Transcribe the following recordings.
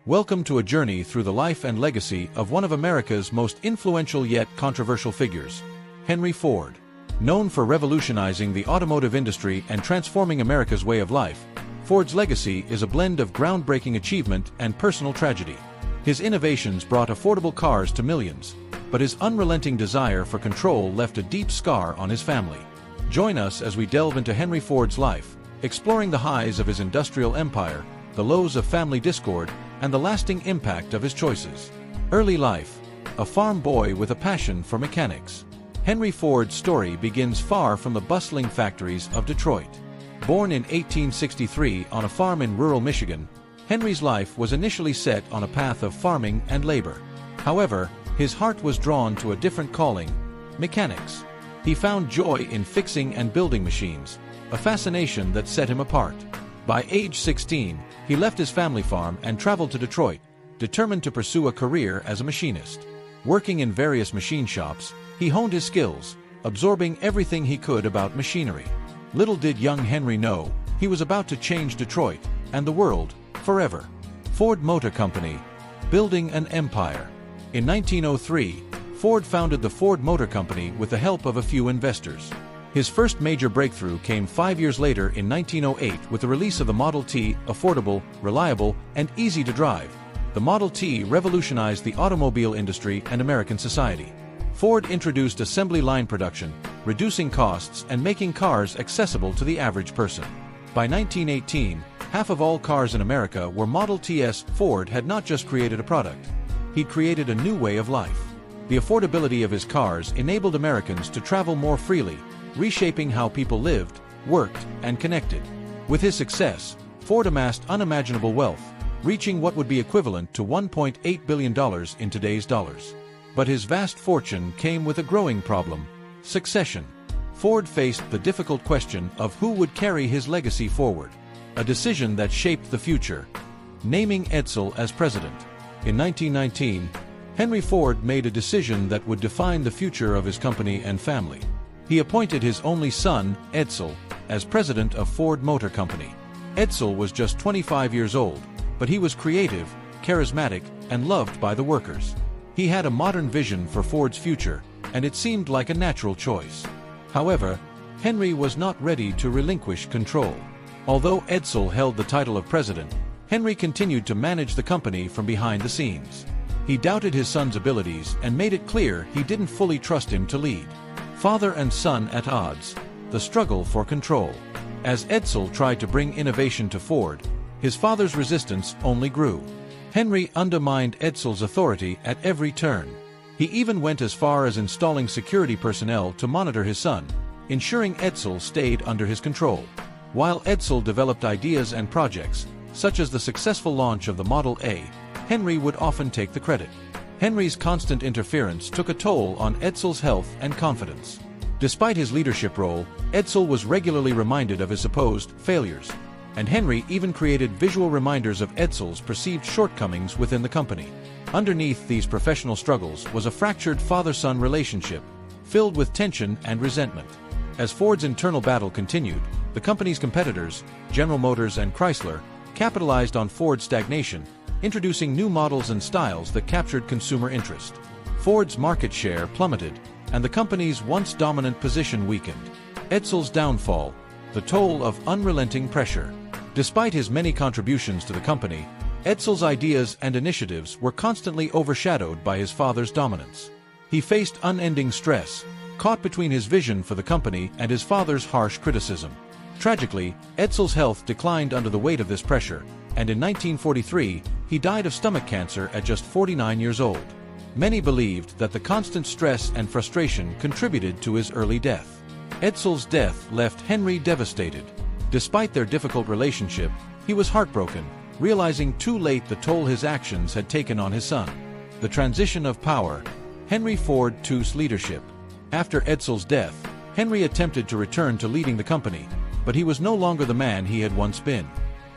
Welcome to a journey through the life and legacy of one of America's most influential yet controversial figures, Henry Ford. Known for revolutionizing the automotive industry and transforming America's way of life, Ford's legacy is a blend of groundbreaking achievement and personal tragedy. His innovations brought affordable cars to millions, but his unrelenting desire for control left a deep scar on his family. Join us as we delve into Henry Ford's life, exploring the highs of his industrial empire, the lows of family discord, and the lasting impact of his choices. Early life: a farm boy with a passion for mechanics. Henry Ford's story begins far from the bustling factories of Detroit. Born in 1863 on a farm in rural Michigan, Henry's life was initially set on a path of farming and labor. However, his heart was drawn to a different calling: mechanics. He found joy in fixing and building machines, a fascination that set him apart. By age 16, he left his family farm and traveled to Detroit, determined to pursue a career as a machinist. Working in various machine shops, he honed his skills, absorbing everything he could about machinery. Little did young Henry know, he was about to change Detroit, and the world, forever. Ford Motor Company, building an empire. In 1903, Ford founded the Ford Motor Company with the help of a few investors. His first major breakthrough came 5 years later in 1908 with the release of the Model T, affordable, reliable, and easy to drive. The Model T revolutionized the automobile industry and American society. Ford introduced assembly line production, reducing costs and making cars accessible to the average person. By 1918, half of all cars in America were Model Ts. Ford had not just created a product. He'd created a new way of life. The affordability of his cars enabled Americans to travel more freely, reshaping how people lived, worked, and connected. With his success, Ford amassed unimaginable wealth, reaching what would be equivalent to $1.8 billion in today's dollars. But his vast fortune came with a growing problem: succession. Ford faced the difficult question of who would carry his legacy forward, a decision that shaped the future: naming Edsel as president. In 1919, Henry Ford made a decision that would define the future of his company and family. He appointed his only son, Edsel, as president of Ford Motor Company. Edsel was just 25 years old, but he was creative, charismatic, and loved by the workers. He had a modern vision for Ford's future, and it seemed like a natural choice. However, Henry was not ready to relinquish control. Although Edsel held the title of president, Henry continued to manage the company from behind the scenes. He doubted his son's abilities and made it clear he didn't fully trust him to lead. Father and son at odds: the struggle for control. As Edsel tried to bring innovation to Ford, his father's resistance only grew. Henry undermined Edsel's authority at every turn. He even went as far as installing security personnel to monitor his son, ensuring Edsel stayed under his control. While Edsel developed ideas and projects, such as the successful launch of the Model A, Henry would often take the credit. Henry's constant interference took a toll on Edsel's health and confidence. Despite his leadership role, Edsel was regularly reminded of his supposed failures, and Henry even created visual reminders of Edsel's perceived shortcomings within the company. Underneath these professional struggles was a fractured father-son relationship, filled with tension and resentment. As Ford's internal battle continued, the company's competitors, General Motors and Chrysler, capitalized on Ford's stagnation, introducing new models and styles that captured consumer interest. Ford's market share plummeted, and the company's once dominant position weakened. Edsel's downfall: the toll of unrelenting pressure. Despite his many contributions to the company, Edsel's ideas and initiatives were constantly overshadowed by his father's dominance. He faced unending stress, caught between his vision for the company and his father's harsh criticism. Tragically, Edsel's health declined under the weight of this pressure, and in 1943, he died of stomach cancer at just 49 years old. Many believed that the constant stress and frustration contributed to his early death. Edsel's death left Henry devastated. Despite their difficult relationship, he was heartbroken, realizing too late the toll his actions had taken on his son. The transition of power: Henry Ford II's leadership. After Edsel's death, Henry attempted to return to leading the company, but he was no longer the man he had once been.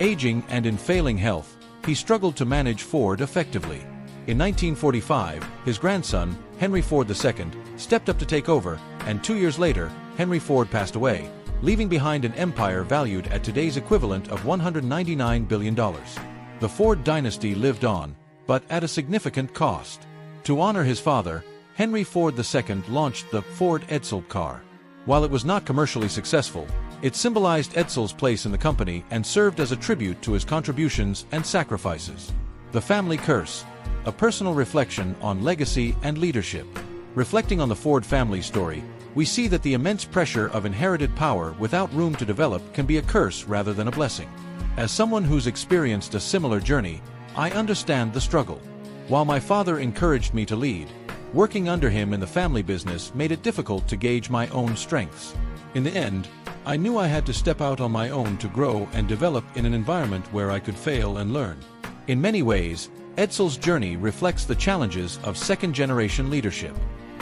Aging and in failing health, he struggled to manage Ford effectively. In 1945, his grandson, Henry Ford II, stepped up to take over, and 2 years later, Henry Ford passed away, leaving behind an empire valued at today's equivalent of $199 billion. The Ford dynasty lived on, but at a significant cost. To honor his father, Henry Ford II launched the Ford Edsel car. While it was not commercially successful, it symbolized Edsel's place in the company and served as a tribute to his contributions and sacrifices. The Family Curse, a personal reflection on legacy and leadership. Reflecting on the Ford family story, we see that the immense pressure of inherited power without room to develop can be a curse rather than a blessing. As someone who's experienced a similar journey, I understand the struggle. While my father encouraged me to lead, working under him in the family business made it difficult to gauge my own strengths. In the end, I knew I had to step out on my own to grow and develop in an environment where I could fail and learn. In many ways, Edsel's journey reflects the challenges of second-generation leadership.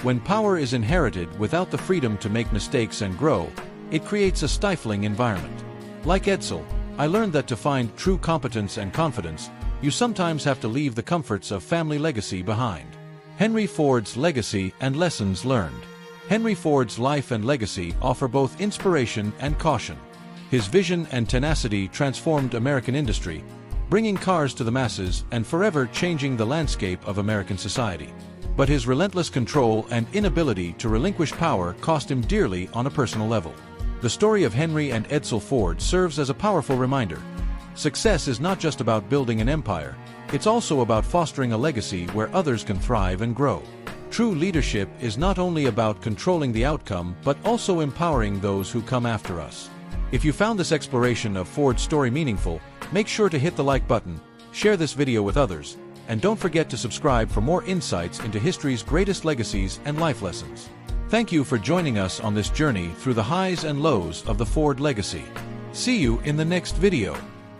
When power is inherited without the freedom to make mistakes and grow, it creates a stifling environment. Like Edsel, I learned that to find true competence and confidence, you sometimes have to leave the comforts of family legacy behind. Henry Ford's legacy and lessons learned. Henry Ford's life and legacy offer both inspiration and caution. His vision and tenacity transformed American industry, bringing cars to the masses and forever changing the landscape of American society. But his relentless control and inability to relinquish power cost him dearly on a personal level. The story of Henry and Edsel Ford serves as a powerful reminder. Success is not just about building an empire, it's also about fostering a legacy where others can thrive and grow. True leadership is not only about controlling the outcome but also empowering those who come after us. If you found this exploration of Ford's story meaningful, make sure to hit the like button, share this video with others, and don't forget to subscribe for more insights into history's greatest legacies and life lessons. Thank you for joining us on this journey through the highs and lows of the Ford legacy. See you in the next video.